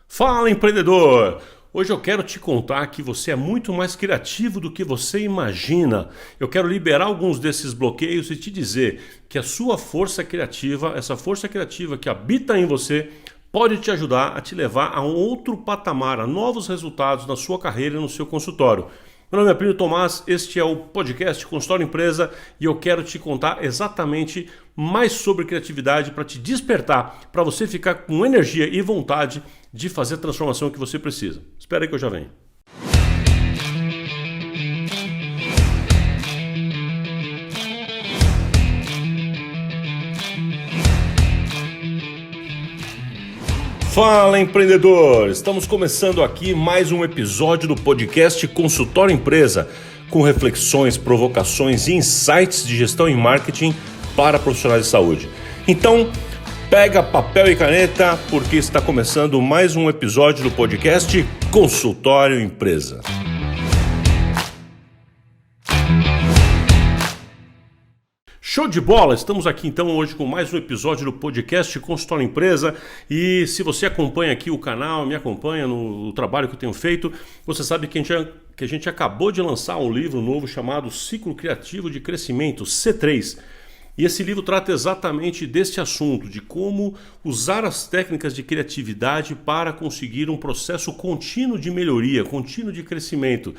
Fala, empreendedor! Hoje eu quero te contar que você é muito mais criativo do que você imagina. Eu quero liberar alguns desses bloqueios e te dizer que a sua força criativa, essa força criativa que habita em você, pode te ajudar a te levar a um outro patamar, a novos resultados na sua carreira e no seu consultório. Meu nome é Plínio Tomás, este é o podcast Consultório Empresa e eu quero te contar exatamente mais sobre criatividade para te despertar, para você ficar com energia e vontade de fazer a transformação que você precisa. Espera aí que eu já venho. Fala, empreendedor! Estamos começando aqui mais um episódio do podcast Consultório Empresa, com reflexões, provocações e insights de gestão e marketing para profissionais de saúde. Então, pega papel e caneta, porque está começando mais um episódio do podcast Consultório Empresa. Show de bola! Estamos aqui então hoje com mais um episódio do podcast Consultório Empresa e se você acompanha aqui o canal, me acompanha no trabalho que eu tenho feito, você sabe que a gente acabou de lançar um livro novo chamado Ciclo Criativo de Crescimento, C3. E esse livro trata exatamente desse assunto, de como usar as técnicas de criatividade para conseguir um processo contínuo de melhoria, contínuo de crescimento.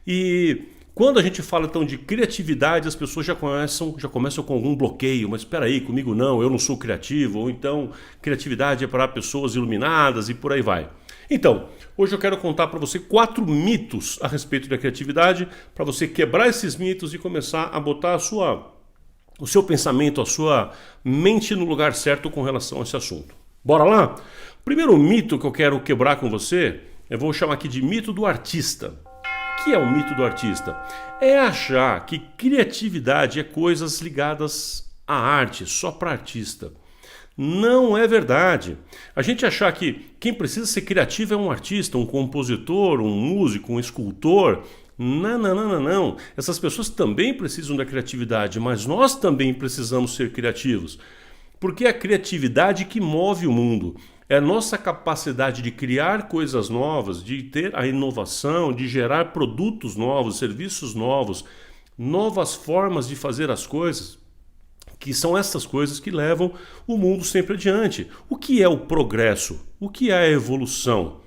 E quando a gente fala então de criatividade, as pessoas já começam com algum bloqueio, mas espera aí, comigo não, eu não sou criativo, ou então criatividade é para pessoas iluminadas e por aí vai. Então, hoje eu quero contar para você 4 mitos a respeito da criatividade, para você quebrar esses mitos e começar a botar o seu pensamento, a sua mente no lugar certo com relação a esse assunto. Bora lá? O primeiro mito que eu quero quebrar com você, eu vou chamar aqui de mito do artista. O que é o mito do artista? É achar que criatividade é coisas ligadas à arte, só para artista. Não é verdade. A gente achar que quem precisa ser criativo é um artista, um compositor, um músico, um escultor. Não. Essas pessoas também precisam da criatividade, mas nós também precisamos ser criativos. Porque é a criatividade que move o mundo. É a nossa capacidade de criar coisas novas, de ter a inovação, de gerar produtos novos, serviços novos, novas formas de fazer as coisas, que são essas coisas que levam o mundo sempre adiante. O que é o progresso? O que é a evolução?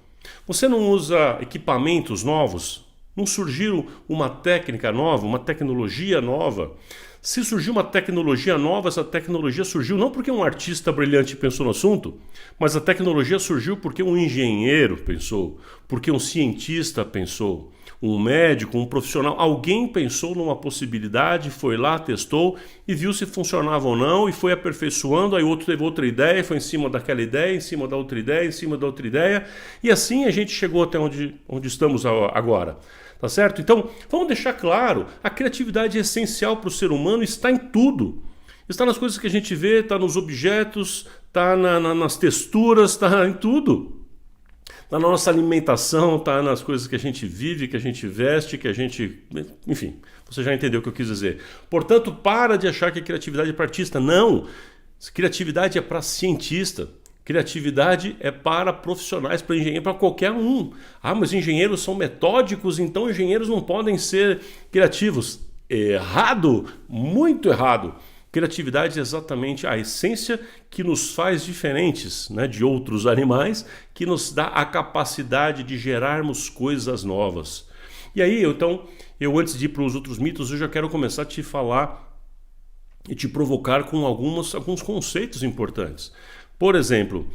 Você não usa equipamentos novos? Não surgiu uma técnica nova, uma tecnologia nova? Se surgiu uma tecnologia nova, essa tecnologia surgiu não porque um artista brilhante pensou no assunto, mas a tecnologia surgiu porque um engenheiro pensou, porque um cientista pensou, um médico, um profissional, alguém pensou numa possibilidade, foi lá, testou e viu se funcionava ou não e foi aperfeiçoando, aí outro teve outra ideia, foi em cima daquela ideia, em cima da outra ideia, em cima da outra ideia e assim a gente chegou até onde estamos agora. Tá certo? Então, vamos deixar claro, a criatividade é essencial para o ser humano, está em tudo. Está nas coisas que a gente vê, está nos objetos, está nas texturas, está em tudo. Está na nossa alimentação, está nas coisas que a gente vive, que a gente veste, que a gente... Enfim, você já entendeu o que eu quis dizer. Portanto, para de achar que criatividade é para artista. Não! Criatividade é para cientista. Criatividade é para profissionais, para engenheiro, para qualquer um. Ah, mas engenheiros são metódicos, então engenheiros não podem ser criativos. Errado, muito errado. Criatividade é exatamente a essência que nos faz diferentes, né, de outros animais, que nos dá a capacidade de gerarmos coisas novas. E aí, então, eu antes de ir para os outros mitos, eu já quero começar a te falar e te provocar com alguns conceitos importantes. Por exemplo,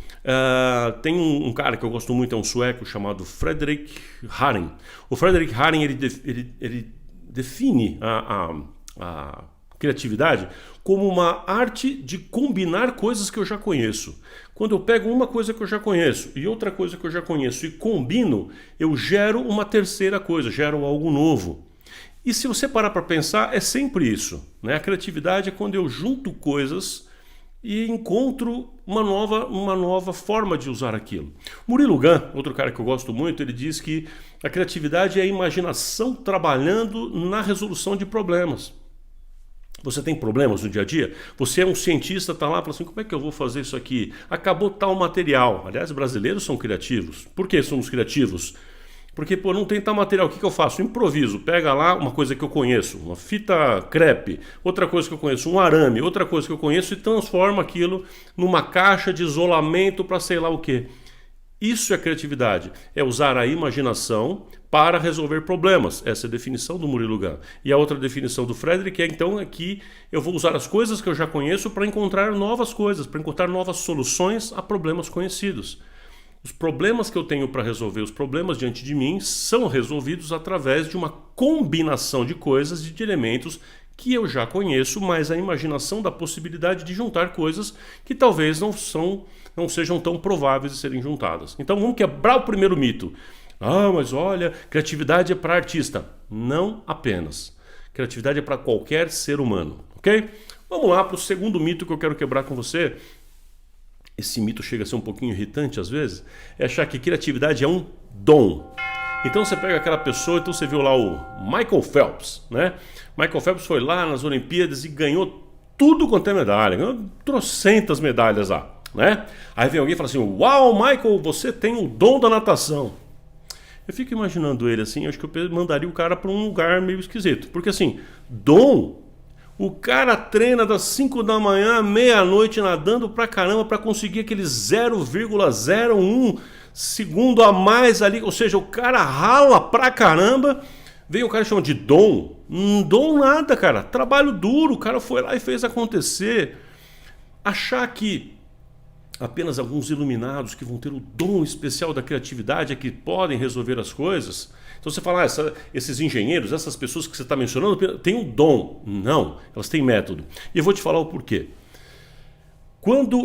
tem um cara que eu gosto muito, é um sueco chamado Fredrik Haring. O Fredrik Haring ele define a criatividade como uma arte de combinar coisas que eu já conheço. Quando eu pego uma coisa que eu já conheço e outra coisa que eu já conheço e combino, eu gero uma terceira coisa, gero algo novo. E se você parar para pensar, é sempre isso, né? A criatividade é quando eu junto coisas e encontro uma nova forma de usar aquilo. Murilo Gun, outro cara que eu gosto muito, ele diz que a criatividade é a imaginação trabalhando na resolução de problemas. Você tem problemas no dia a dia? Você é um cientista, está lá, fala assim, como é que eu vou fazer isso aqui? Acabou tal material. Aliás, brasileiros são criativos. Por que somos criativos? Porque, pô, não tem tal material, o que eu faço? Improviso, pega lá uma coisa que eu conheço, uma fita crepe, outra coisa que eu conheço, um arame, outra coisa que eu conheço e transforma aquilo numa caixa de isolamento para sei lá o quê. Isso é criatividade, é usar a imaginação para resolver problemas. Essa é a definição do Murilo Gun. E a outra definição do Frederick é então que eu vou usar as coisas que eu já conheço para encontrar novas coisas, para encontrar novas soluções a problemas conhecidos. Os problemas que eu tenho para resolver, os problemas diante de mim, são resolvidos através de uma combinação de coisas e de elementos que eu já conheço, mas a imaginação da possibilidade de juntar coisas que talvez não sejam tão prováveis de serem juntadas. Então vamos quebrar o primeiro mito. Ah, mas olha, criatividade é para artista. Não apenas. Criatividade é para qualquer ser humano, ok? Vamos lá para o segundo mito que eu quero quebrar com você. Esse mito chega a ser um pouquinho irritante às vezes, é achar que criatividade é um dom. Então você pega aquela pessoa, então você viu lá o Michael Phelps, né? Michael Phelps foi lá nas Olimpíadas e ganhou tudo quanto é medalha, ganhou trocentas medalhas lá, né? Aí vem alguém e fala assim, uau, Michael, você tem o dom da natação. Eu fico imaginando ele assim, acho que eu mandaria o cara para um lugar meio esquisito, porque assim, dom... O cara treina das 5 da manhã à meia-noite nadando pra caramba para conseguir aquele 0,01 segundo a mais ali. Ou seja, o cara rala pra caramba. Veio o cara que chama de dom. Dom nada, cara. Trabalho duro. O cara foi lá e fez acontecer. Achar que apenas alguns iluminados que vão ter o dom especial da criatividade é que podem resolver as coisas. Então você fala, esses engenheiros, essas pessoas que você está mencionando, têm um dom. Não, elas têm método. E eu vou te falar o porquê.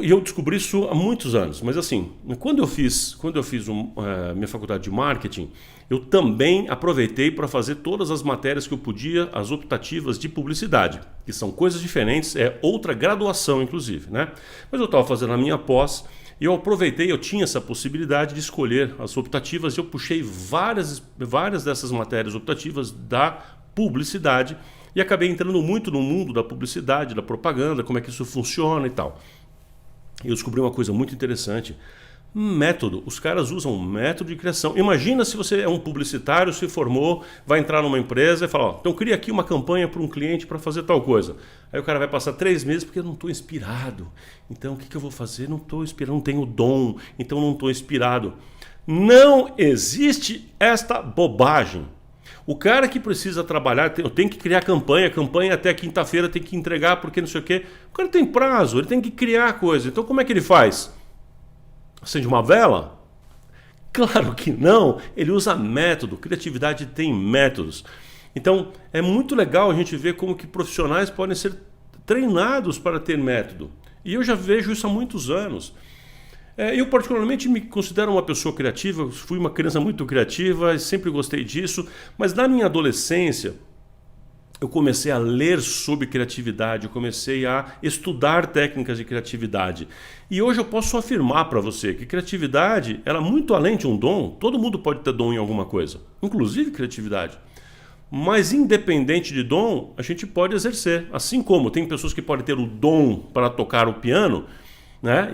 E eu descobri isso há muitos anos, mas assim, quando eu fiz minha faculdade de marketing, eu também aproveitei para fazer todas as matérias que eu podia, as optativas de publicidade, que são coisas diferentes, é outra graduação inclusive, né? Mas eu estava fazendo a minha pós e eu aproveitei, eu tinha essa possibilidade de escolher as optativas e eu puxei várias dessas matérias optativas da publicidade e acabei entrando muito no mundo da publicidade, da propaganda, como é que isso funciona e tal. Eu descobri uma coisa muito interessante. Método. Os caras usam método de criação. Imagina se você é um publicitário, se formou, vai entrar numa empresa e fala, ó, então cria aqui uma campanha para um cliente para fazer tal coisa. Aí o cara vai passar 3 meses porque eu não estou inspirado. Então o que eu vou fazer? Não estou inspirado, não tenho dom, então não estou inspirado. Não existe esta bobagem. O cara que precisa trabalhar, tem que criar campanha até quinta-feira tem que entregar porque não sei o quê. O cara tem prazo, ele tem que criar coisa. Então como é que ele faz? Acende uma vela? Claro que não, ele usa método, criatividade tem métodos. Então é muito legal a gente ver como que profissionais podem ser treinados para ter método. E eu já vejo isso há muitos anos. Eu particularmente me considero uma pessoa criativa, fui uma criança muito criativa, sempre gostei disso, mas na minha adolescência eu comecei a ler sobre criatividade, eu comecei a estudar técnicas de criatividade. E hoje eu posso afirmar para você que criatividade ela é muito além de um dom, todo mundo pode ter dom em alguma coisa, inclusive criatividade. Mas independente de dom, a gente pode exercer. Assim como tem pessoas que podem ter o dom para tocar o piano, né?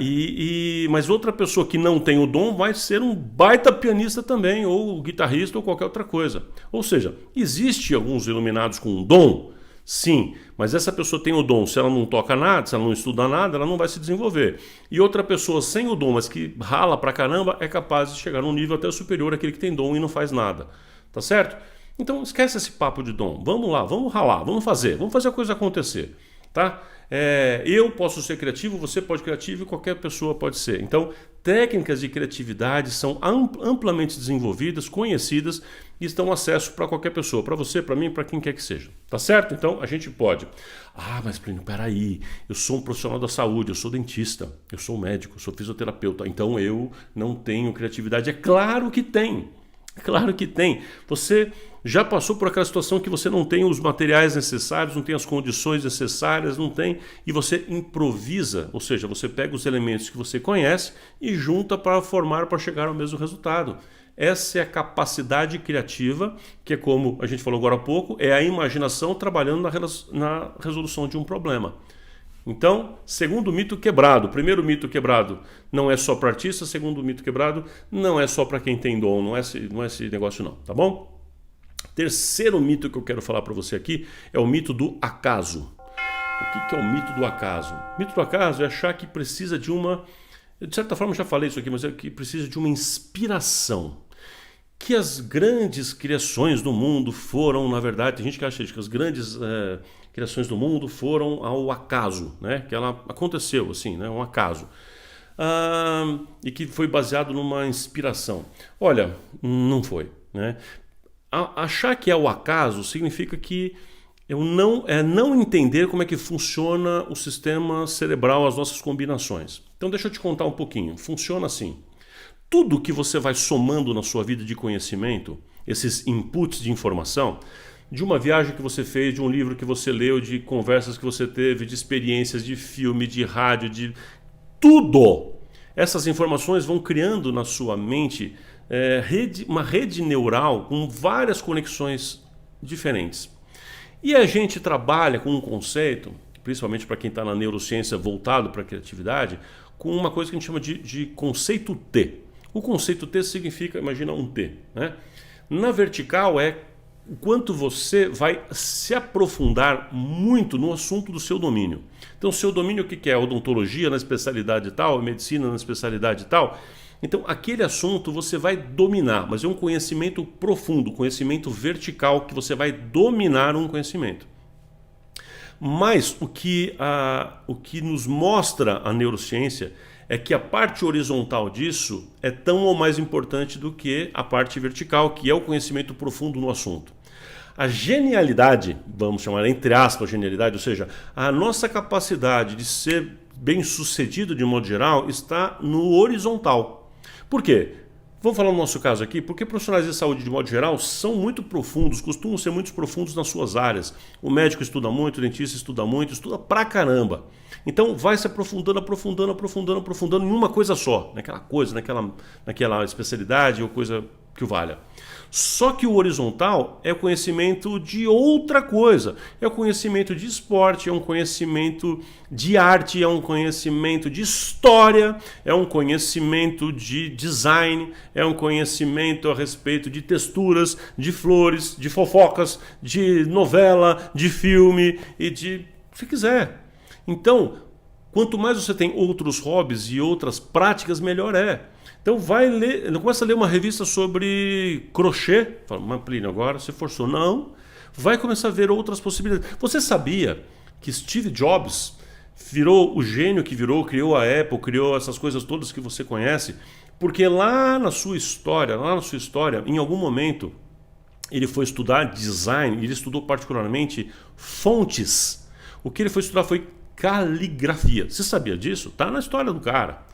Mas outra pessoa que não tem o dom vai ser um baita pianista também, ou guitarrista, ou qualquer outra coisa. Ou seja, existe alguns iluminados com um dom? Sim, mas essa pessoa tem o dom, se ela não toca nada, se ela não estuda nada, ela não vai se desenvolver. E outra pessoa sem o dom, mas que rala pra caramba, é capaz de chegar num nível até superior àquele que tem dom e não faz nada. Tá certo? Então esquece esse papo de dom. Vamos lá, vamos ralar, vamos fazer a coisa acontecer. Tá? Eu posso ser criativo, você pode ser criativo e qualquer pessoa pode ser. Então, técnicas de criatividade são amplamente desenvolvidas, conhecidas e estão acesso para qualquer pessoa, para você, para mim, para quem quer que seja. Tá certo? Então, a gente pode. Ah, mas Plínio, peraí, eu sou um profissional da saúde, eu sou dentista, eu sou médico, eu sou fisioterapeuta, então eu não tenho criatividade. É claro que tem. Claro que tem. Você já passou por aquela situação que você não tem os materiais necessários, não tem as condições necessárias, não tem, e você improvisa, ou seja, você pega os elementos que você conhece e junta para formar, para chegar ao mesmo resultado. Essa é a capacidade criativa, que é como a gente falou agora há pouco, é a imaginação trabalhando na resolução de um problema. Então, segundo mito quebrado, primeiro mito quebrado não é só para artista, segundo mito quebrado não é só para quem tem dom, não é esse negócio não, tá bom? Terceiro mito que eu quero falar para você aqui é o mito do acaso. O que é o mito do acaso? O mito do acaso é achar que precisa de uma, de certa forma eu já falei isso aqui, mas é que precisa de uma inspiração. Que as grandes criações do mundo foram, na verdade, tem gente que acha que as grandes criações do mundo foram ao acaso, né? Que ela aconteceu assim, né? Um acaso. E que foi baseado numa inspiração. Olha, não foi, né? Achar que é o acaso significa que não entender como é que funciona o sistema cerebral, as nossas combinações. Então deixa eu te contar um pouquinho. Funciona assim. Tudo que você vai somando na sua vida de conhecimento, esses inputs de informação, de uma viagem que você fez, de um livro que você leu, de conversas que você teve, de experiências, de filme, de rádio, de tudo. Essas informações vão criando na sua mente uma rede neural com várias conexões diferentes. E a gente trabalha com um conceito, principalmente para quem está na neurociência voltado para a criatividade, com uma coisa que a gente chama de conceito T. O conceito T significa, imagina um T, né? Na vertical é o quanto você vai se aprofundar muito no assunto do seu domínio. Então, seu domínio o que é? Odontologia na especialidade tal, medicina na especialidade tal. Então, aquele assunto você vai dominar, mas é um conhecimento profundo, conhecimento vertical, que você vai dominar um conhecimento. Mas o que nos mostra a neurociência é que a parte horizontal disso é tão ou mais importante do que a parte vertical, que é o conhecimento profundo no assunto. A genialidade, vamos chamar entre aspas genialidade, ou seja, a nossa capacidade de ser bem-sucedido de modo geral está no horizontal. Por quê? Vamos falar no nosso caso aqui, porque profissionais de saúde de modo geral são muito profundos, costumam ser muito profundos nas suas áreas. O médico estuda muito, o dentista estuda muito, estuda pra caramba. Então vai se aprofundando em uma coisa só, naquela coisa, naquela especialidade ou coisa que o valha. Só que o horizontal é o conhecimento de outra coisa. É o conhecimento de esporte, é um conhecimento de arte, é um conhecimento de história, é um conhecimento de design, é um conhecimento a respeito de texturas, de flores, de fofocas, de novela, de filme e de o que quiser. Então, quanto mais você tem outros hobbies e outras práticas, melhor é. Então vai ler, começa a ler uma revista sobre crochê. Fala, mas Plínio, agora você forçou. Não, vai começar a ver outras possibilidades. Você sabia que Steve Jobs virou o gênio que virou, criou a Apple, criou essas coisas todas que você conhece? Porque lá na sua história, em algum momento, ele foi estudar design, ele estudou particularmente fontes. O que ele foi estudar foi caligrafia. Você sabia disso? Tá na história do cara.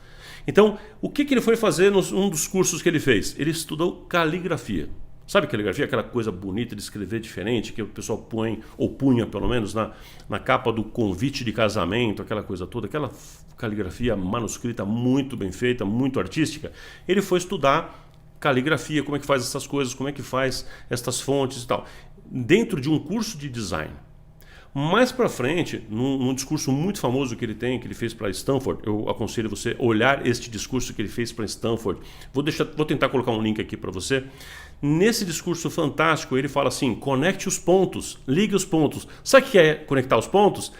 Então, o que ele foi fazer num dos cursos que ele fez? Ele estudou caligrafia. Sabe caligrafia? Aquela coisa bonita de escrever diferente, que o pessoal põe, ou punha pelo menos, na capa do convite de casamento, aquela coisa toda, aquela caligrafia manuscrita muito bem feita, muito artística. Ele foi estudar caligrafia, como é que faz essas coisas, como é que faz estas fontes e tal, dentro de um curso de design. Mais para frente, num discurso muito famoso que ele fez para Stanford, eu aconselho você a olhar este discurso que ele fez para Stanford. Vou tentar colocar um link aqui para você. Nesse discurso fantástico, ele fala assim: conecte os pontos, ligue os pontos. Sabe o que é conectar os pontos?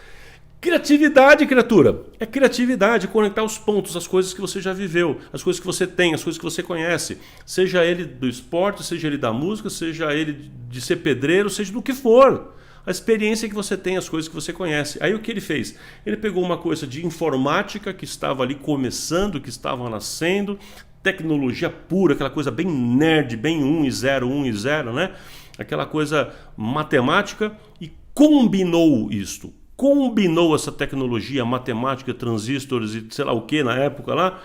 Criatividade, criatura. É criatividade, conectar os pontos, as coisas que você já viveu, as coisas que você tem, as coisas que você conhece. Seja ele do esporte, seja ele da música, seja ele de ser pedreiro, seja do que for. A experiência que você tem, as coisas que você conhece. Aí o que ele fez? Ele pegou uma coisa de informática que estava ali começando, que estava nascendo, tecnologia pura, aquela coisa bem nerd, bem 1 e 0, né? Aquela coisa matemática, e combinou isto. Combinou essa tecnologia, matemática, transistores e sei lá o que na época lá,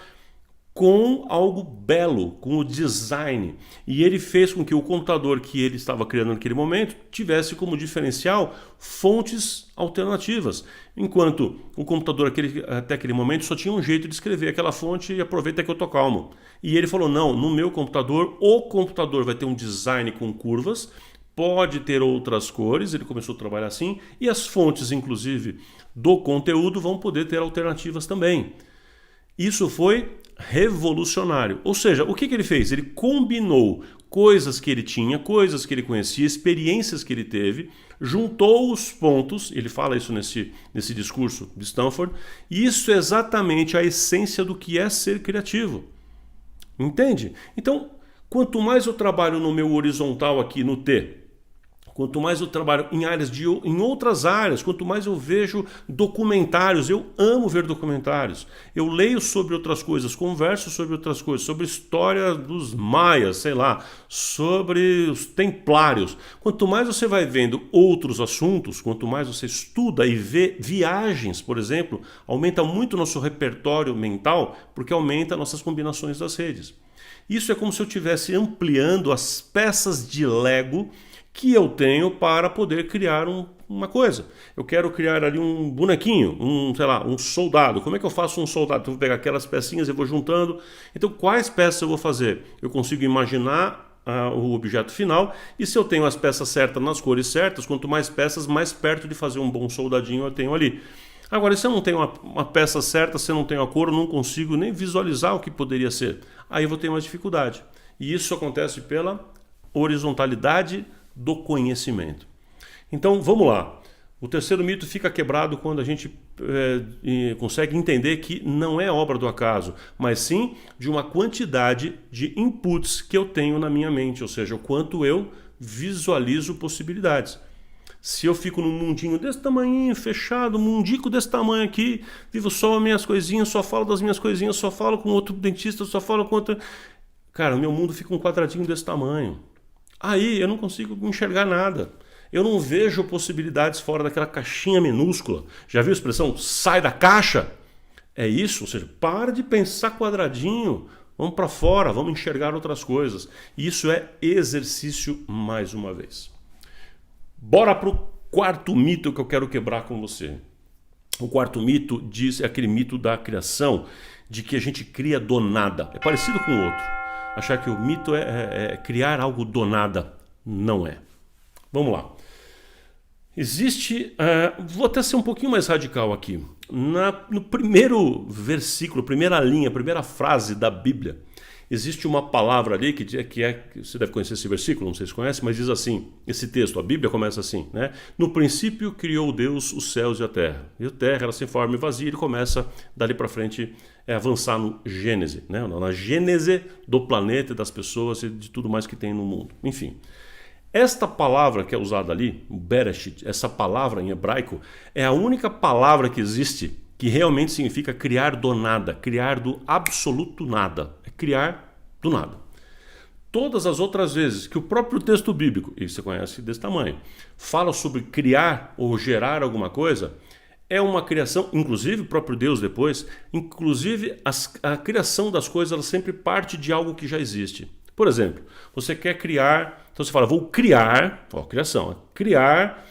com algo belo, com o design. E ele fez com que o computador que ele estava criando naquele momento tivesse como diferencial fontes alternativas. Enquanto o computador até aquele momento só tinha um jeito de escrever aquela fonte e aproveita que eu tô calmo. E ele falou, não, no meu computador, o computador vai ter um design com curvas, pode ter outras cores, ele começou a trabalhar assim, e as fontes, inclusive, do conteúdo vão poder ter alternativas também. Isso foi revolucionário. Ou seja, o que ele fez? Ele combinou coisas que ele tinha, coisas que ele conhecia, experiências que ele teve, juntou os pontos, ele fala isso nesse discurso de Stanford, e isso é exatamente a essência do que é ser criativo. Entende? Então, quanto mais eu trabalho no meu horizontal aqui no T, quanto mais eu trabalho em outras áreas, quanto mais eu vejo documentários, eu amo ver documentários, eu leio sobre outras coisas, converso sobre outras coisas, sobre a história dos maias, sei lá, sobre os templários. Quanto mais você vai vendo outros assuntos, quanto mais você estuda e vê viagens, por exemplo, aumenta muito o nosso repertório mental, porque aumenta nossas combinações das redes. Isso é como se eu estivesse ampliando as peças de Lego que eu tenho para poder criar uma coisa. Eu quero criar ali um bonequinho, sei lá, um soldado. Como é que eu faço um soldado? Então, eu vou pegar aquelas pecinhas e vou juntando. Então, quais peças eu vou fazer? Eu consigo imaginar o objeto final, e se eu tenho as peças certas nas cores certas, quanto mais peças, mais perto de fazer um bom soldadinho eu tenho ali. Agora, se eu não tenho uma peça certa, se eu não tenho a cor, eu não consigo nem visualizar o que poderia ser. Aí eu vou ter mais dificuldade. E isso acontece pela horizontalidade do conhecimento. Então, vamos lá. O terceiro mito fica quebrado quando a gente consegue entender que não é obra do acaso, mas sim de uma quantidade de inputs que eu tenho na minha mente, ou seja, o quanto eu visualizo possibilidades. Se eu fico num mundinho desse tamanhinho, fechado, um mundico desse tamanho aqui, vivo só as minhas coisinhas, só falo das minhas coisinhas, só falo com outro dentista, só falo com outro... Cara, o meu mundo fica um quadradinho desse tamanho. Aí eu não consigo enxergar nada. Eu não vejo possibilidades fora daquela caixinha minúscula. Já viu a expressão sai da caixa? É isso, ou seja, para de pensar quadradinho, vamos para fora, vamos enxergar outras coisas. Isso é exercício mais uma vez. Bora para o quarto mito que eu quero quebrar com você. O quarto mito é aquele mito da criação, de que a gente cria do nada. É parecido com o outro. Achar que o mito é criar algo do nada. Não é. Vamos lá. Existe... vou até ser um pouquinho mais radical aqui. No primeiro versículo, primeira linha, primeira frase da Bíblia, existe uma palavra ali que você deve conhecer esse versículo, não sei se conhece, mas diz assim, esse texto, a Bíblia começa assim, né? No princípio criou Deus os céus e a terra. E a terra era sem forma e vazia, ele começa dali para frente avançar no Gênese, né? Na Gênese do planeta, das pessoas e de tudo mais que tem no mundo. Enfim, esta palavra que é usada ali, o Bereshit, essa palavra em hebraico, é a única palavra que existe que realmente significa criar do nada, criar do absoluto nada, é criar do nada. Todas as outras vezes que o próprio texto bíblico, e você conhece desse tamanho, fala sobre criar ou gerar alguma coisa, é uma criação, inclusive o próprio Deus depois, inclusive a criação das coisas, ela sempre parte de algo que já existe. Por exemplo, você quer criar, então você fala, vou criar, criação, criar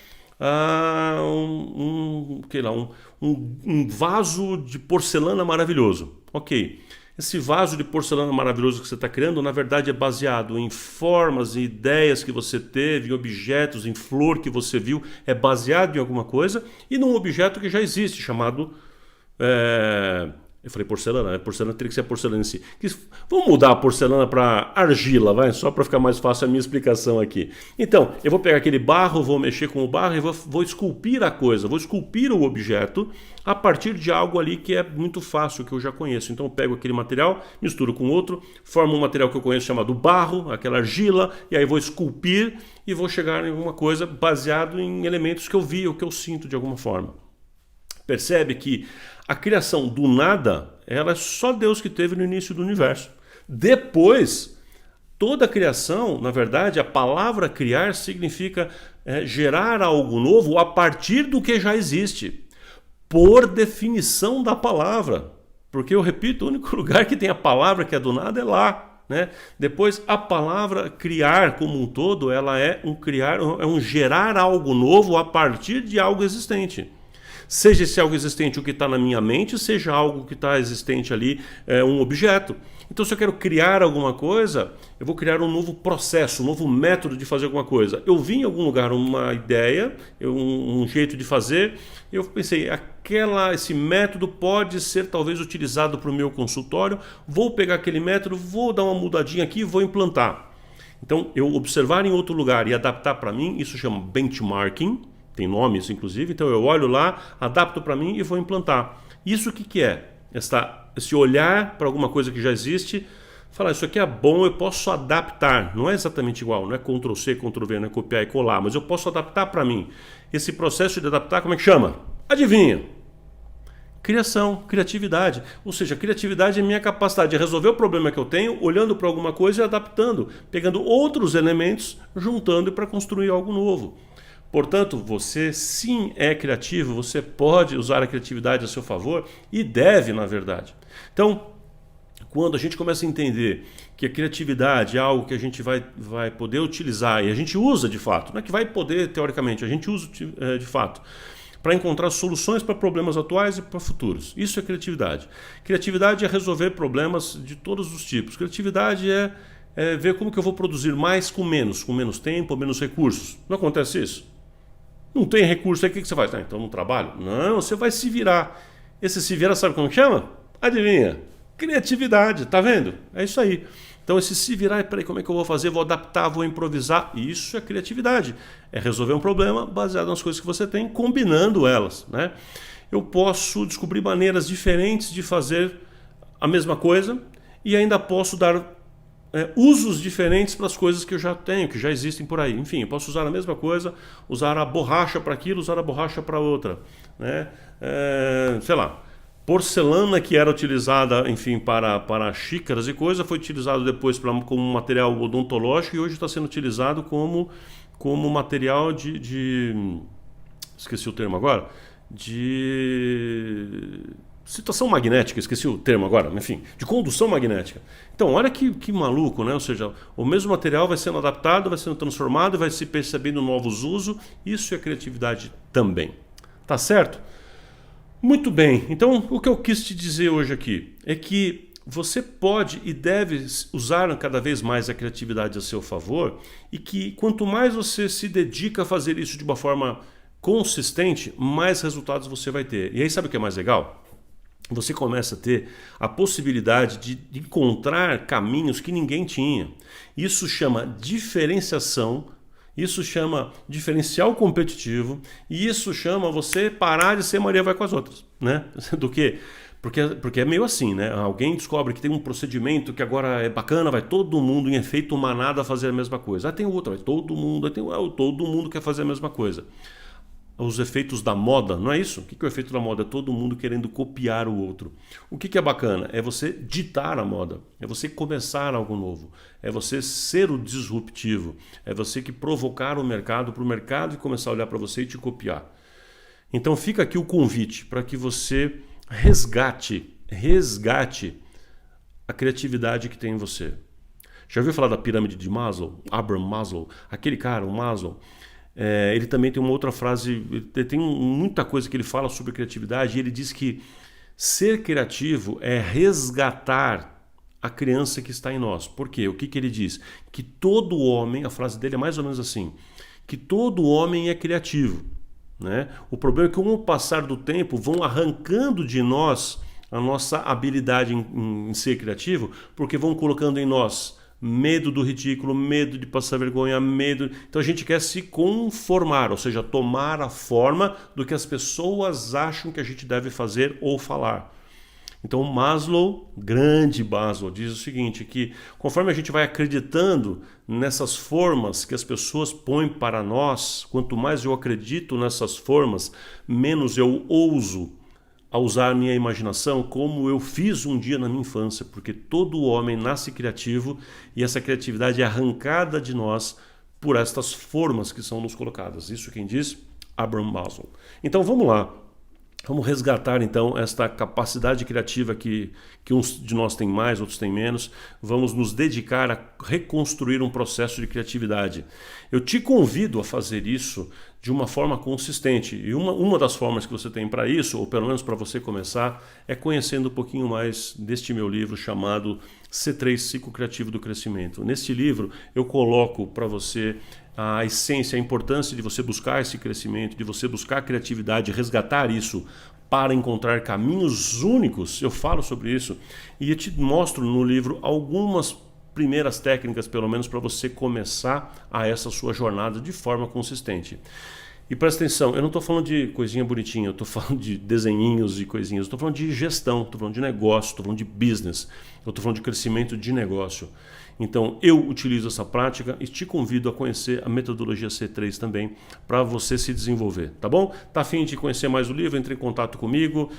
um vaso de porcelana maravilhoso. Ok, esse vaso de porcelana maravilhoso que você está criando, na verdade é baseado em formas e ideias que você teve, em objetos, em flor que você viu, é baseado em alguma coisa e num objeto que já existe, chamado... Eu falei porcelana, né? Porcelana teria que ser a porcelana em si. Vamos mudar a porcelana para argila, vai? Só para ficar mais fácil a minha explicação aqui. Então, eu vou pegar aquele barro, vou mexer com o barro e vou esculpir a coisa, vou esculpir o objeto a partir de algo ali que é muito fácil, que eu já conheço. Então eu pego aquele material, misturo com outro, formo um material que eu conheço chamado barro, aquela argila, e aí vou esculpir e vou chegar em alguma coisa baseado em elementos que eu vi ou que eu sinto de alguma forma. Percebe que a criação do nada, ela é só Deus que teve no início do universo. Depois, toda a criação, na verdade, a palavra criar significa gerar algo novo a partir do que já existe. Por definição da palavra. Porque eu repito, o único lugar que tem a palavra que é do nada é lá, né? Depois a palavra criar como um todo, ela é um criar, é um gerar algo novo a partir de algo existente. Seja esse algo existente o que está na minha mente, seja algo que está existente ali, um objeto. Então, se eu quero criar alguma coisa, eu vou criar um novo processo, um novo método de fazer alguma coisa. Eu vi em algum lugar uma ideia, um jeito de fazer, e eu pensei, esse método pode ser talvez utilizado para o meu consultório, vou pegar aquele método, vou dar uma mudadinha aqui e vou implantar. Então, eu observar em outro lugar e adaptar para mim, isso chama benchmarking. Tem nome isso, inclusive. Então eu olho lá, adapto para mim e vou implantar. Isso o que é? Esse olhar para alguma coisa que já existe, falar, isso aqui é bom, eu posso adaptar. Não é exatamente igual, não é Ctrl+C, Ctrl+V, não é copiar e colar, mas eu posso adaptar para mim. Esse processo de adaptar, como é que chama? Adivinha? Criação, criatividade. Ou seja, criatividade é minha capacidade de resolver o problema que eu tenho, olhando para alguma coisa e adaptando, pegando outros elementos, juntando para construir algo novo. Portanto, você sim é criativo, você pode usar a criatividade a seu favor e deve, na verdade. Então, quando a gente começa a entender que a criatividade é algo que a gente vai poder utilizar, e a gente usa de fato, não é que vai poder teoricamente, a gente usa de fato, para encontrar soluções para problemas atuais e para futuros. Isso é criatividade. Criatividade é resolver problemas de todos os tipos. Criatividade é ver como que eu vou produzir mais com menos tempo, menos recursos. Não acontece isso? Não tem recurso aí, o que você faz? Então não trabalho? Não, você vai se virar. Esse se virar, sabe como que chama? Adivinha? Criatividade, tá vendo? É isso aí. Então esse se virar, peraí, como é que eu vou fazer? Vou adaptar, vou improvisar. Isso é criatividade. É resolver um problema baseado nas coisas que você tem, combinando elas, né? Eu posso descobrir maneiras diferentes de fazer a mesma coisa e ainda posso dar usos diferentes para as coisas que eu já tenho, que já existem por aí. Enfim, eu posso usar a mesma coisa, usar a borracha para aquilo, usar a borracha para outra, né? Sei lá, porcelana que era utilizada, enfim, para xícaras e coisa, foi utilizado depois como material odontológico e hoje está sendo utilizado como material esqueci o termo agora, de situação magnética, esqueci o termo agora, enfim, de condução magnética. Então, olha que maluco, né? Ou seja, o mesmo material vai sendo adaptado, vai sendo transformado, vai se percebendo novos usos. Isso é criatividade também. Tá certo? Muito bem. Então, o que eu quis te dizer hoje aqui é que você pode e deve usar cada vez mais a criatividade a seu favor e que quanto mais você se dedica a fazer isso de uma forma consistente, mais resultados você vai ter. E aí, sabe o que é mais legal? Você começa a ter a possibilidade de encontrar caminhos que ninguém tinha. Isso chama diferenciação, isso chama diferencial competitivo e isso chama você parar de ser Maria vai com as outras, né? Do que? Porque é meio assim, né? Alguém descobre que tem um procedimento que agora é bacana, vai todo mundo em efeito manada fazer a mesma coisa. Tem outro, vai todo mundo, todo mundo quer fazer a mesma coisa. Os efeitos da moda, não é isso? O que é o efeito da moda? É todo mundo querendo copiar o outro. O que é bacana? É você ditar a moda, é você começar algo novo, é você ser o disruptivo, é você que provocar o mercado para o mercado e começar a olhar para você e te copiar. Então fica aqui o convite para que você resgate a criatividade que tem em você. Já ouviu falar da pirâmide de Maslow? Abraham Maslow, aquele cara, o Maslow. Ele também tem uma outra frase, tem muita coisa que ele fala sobre criatividade e ele diz que ser criativo é resgatar a criança que está em nós. Por quê? O que ele diz? Que todo homem, a frase dele é mais ou menos assim, que todo homem é criativo, né? O problema é que com o passar do tempo vão arrancando de nós a nossa habilidade em ser criativo, porque vão colocando em nós medo do ridículo, medo de passar vergonha, medo. Então a gente quer se conformar, ou seja, tomar a forma do que as pessoas acham que a gente deve fazer ou falar. Então Maslow, grande Maslow, diz o seguinte, que conforme a gente vai acreditando nessas formas que as pessoas põem para nós, quanto mais eu acredito nessas formas, menos eu ouso a usar minha imaginação como eu fiz um dia na minha infância, porque todo homem nasce criativo e essa criatividade é arrancada de nós por estas formas que são nos colocadas. Isso quem diz? Abraham Maslow. Então vamos lá. Vamos resgatar então esta capacidade criativa que uns de nós têm mais, outros têm menos. Vamos nos dedicar a reconstruir um processo de criatividade. Eu te convido a fazer isso de uma forma consistente. E uma das formas que você tem para isso, ou pelo menos para você começar, é conhecendo um pouquinho mais deste meu livro chamado C3 Ciclo Criativo do Crescimento. Neste livro eu coloco para você a essência, a importância de você buscar esse crescimento, de você buscar a criatividade, resgatar isso para encontrar caminhos únicos. Eu falo sobre isso e eu te mostro no livro algumas primeiras técnicas, pelo menos, para você começar a essa sua jornada de forma consistente. E presta atenção, eu não estou falando de coisinha bonitinha, eu estou falando de desenhinhos e coisinhas, eu estou falando de gestão, estou falando de negócio, estou falando de business, eu estou falando de crescimento de negócio. Então eu utilizo essa prática e te convido a conhecer a metodologia C3 também para você se desenvolver, tá bom? Tá afim de conhecer mais o livro? Entre em contato comigo,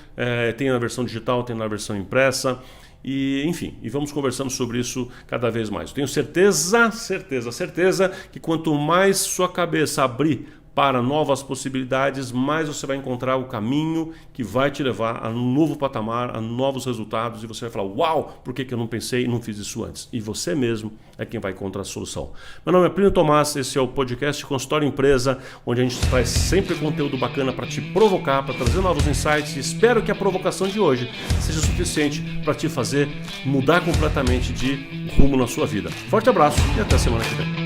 tem na versão digital, tem na versão impressa. E enfim, e vamos conversando sobre isso cada vez mais. Eu tenho certeza que quanto mais sua cabeça abrir para novas possibilidades, mais você vai encontrar o caminho que vai te levar a um novo patamar, a novos resultados, e você vai falar, uau, por que eu não pensei e não fiz isso antes? E você mesmo é quem vai encontrar a solução. Meu nome é Plínio Tomás, esse é o podcast Consultório Empresa, onde a gente traz sempre conteúdo bacana para te provocar, para trazer novos insights, e espero que a provocação de hoje seja suficiente para te fazer mudar completamente de rumo na sua vida. Forte abraço e até semana que vem.